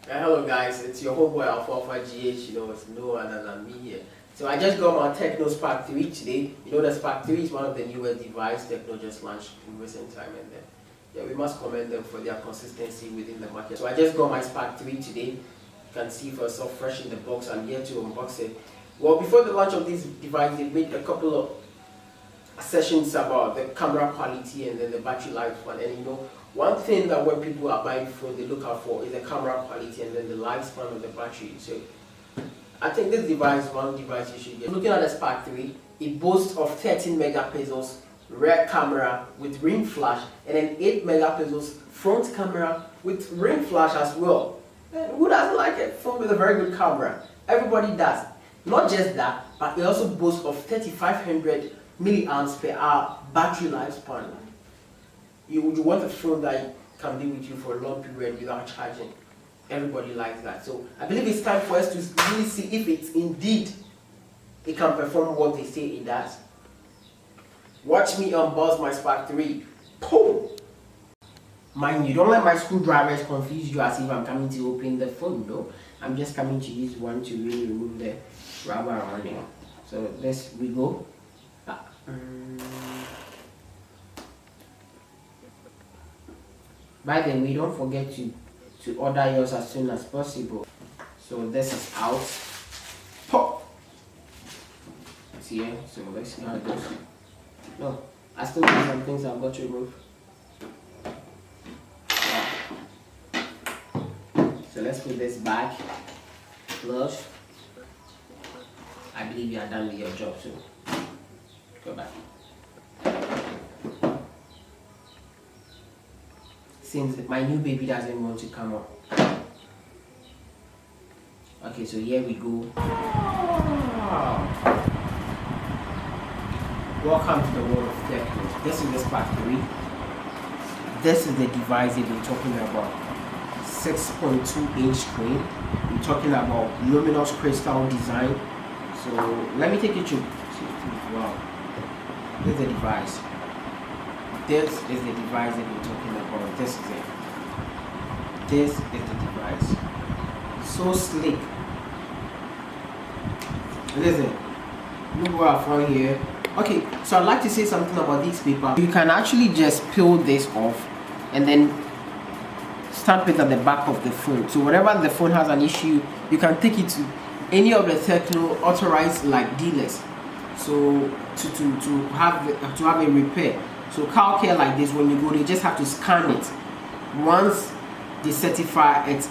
Hello guys, it's your homeboy Alpha GH, it's no other than me here. So I just got my Tecno Spark 3 today. The Spark 3 is one of the newest devices Tecno just launched in recent time, and we must commend them for their consistency within the market. So I just got my Spark 3 today. You can see for yourself fresh in the box. I'm here to unbox it. Well, before the launch of this device, they made a couple of sessions about the camera quality and then the battery lifespan. And one thing that when people are buying phone, they look out for is the camera quality and then the lifespan of the battery. So I think this device is one device you should get. Looking at the Spark 3, it boasts of 13 megapixels rear camera with ring flash and then 8 megapixels front camera with ring flash as well. And who doesn't like a phone with a very good camera? Everybody does. Not just that, but it also boasts of 3500 milliamps per hour battery lifespan. You want a phone that can be with you for a long period without charging. Everybody likes that. So I believe it's time for us to really see if it can perform what they say it does. Watch me unbox my Spark 3. Boom! Mind you, don't let my screwdrivers confuse you as if I'm coming to open the phone. No, I'm just coming to use one to really remove the rubber around it. So let's we go. By the way, don't forget to order yours as soon as possible. So this is out. Pop! It's here, so let's see how it goes. No, I still have some things I've got to remove. Yeah. So let's put this back. Flush. I believe you are done with your job, so go back. Since my new baby doesn't want to come up. Okay, so here we go. Welcome to the world of Tecno. This is the Spark 3. This is the device that we're talking about. 6.2-inch screen. We're talking about luminous crystal design. So let me take you to wow. This is the device. This is the device that we're talking about. This is it. This is the device. So sleek. Listen. Look what I found here. Okay, so I'd like to say something about this paper. You can actually just peel this off and then stamp it at the back of the phone. So whenever the phone has an issue, you can take it to any of the Tecno authorized dealers. So to have a repair. So car care like this, when you go, they just have to scan it. Once they certify it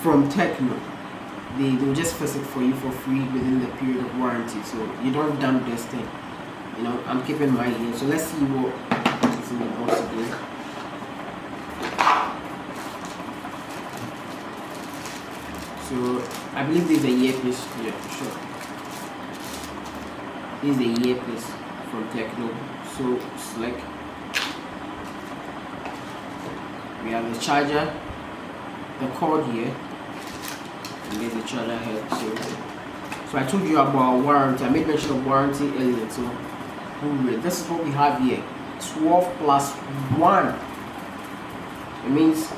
from Tecno, they'll just fix it for you for free within the period of warranty. So you don't dump this thing. I'm keeping mine here. So let's see what is in the box again. So I believe this is a earpiece. Yeah, for sure. This is a earpiece from Tecno. So slick. We have the charger, the cord here, and there's the charger head. So I told you about warranty. I made mention of warranty earlier. So this is what we have here. 12 plus 1. It means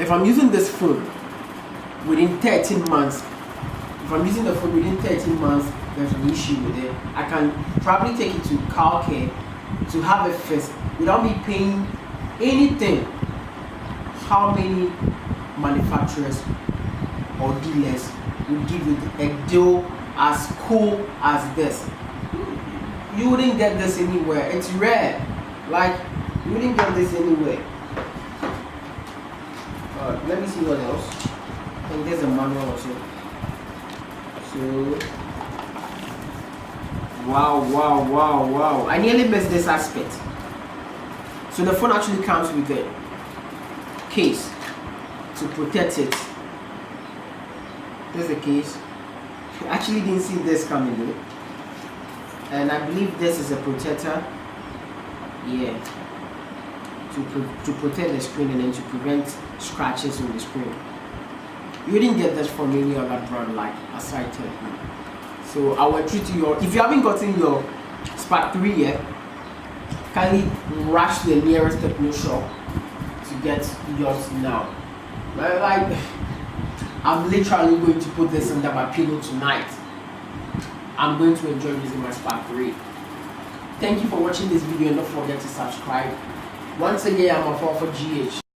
if I'm using this phone within 13 months, if I'm using the phone within 13 months, there's an issue with it, I can probably take it to car care to have it fixed without me paying anything. How many manufacturers or dealers will give you a deal as cool as this? You wouldn't get this anywhere. It's rare. You wouldn't get this anywhere. Let me see what else. I think there's a manual also. So wow. I nearly missed this aspect. So the phone actually comes with a case to protect it. There's the case. I actually didn't see this coming though. And I believe this is a protector. Yeah. To protect the screen and then to prevent scratches on the screen. You wouldn't get this from any other brand aside Tecno. So I will treat you if you haven't gotten your Spark 3 yet, kindly rush to the nearest Tecno shop to get yours now. Like, I'm literally going to put this under my pillow tonight. I'm going to enjoy using my Spark 3. Thank you for watching this video and don't forget to subscribe. Once again, I'm a 4 for GH.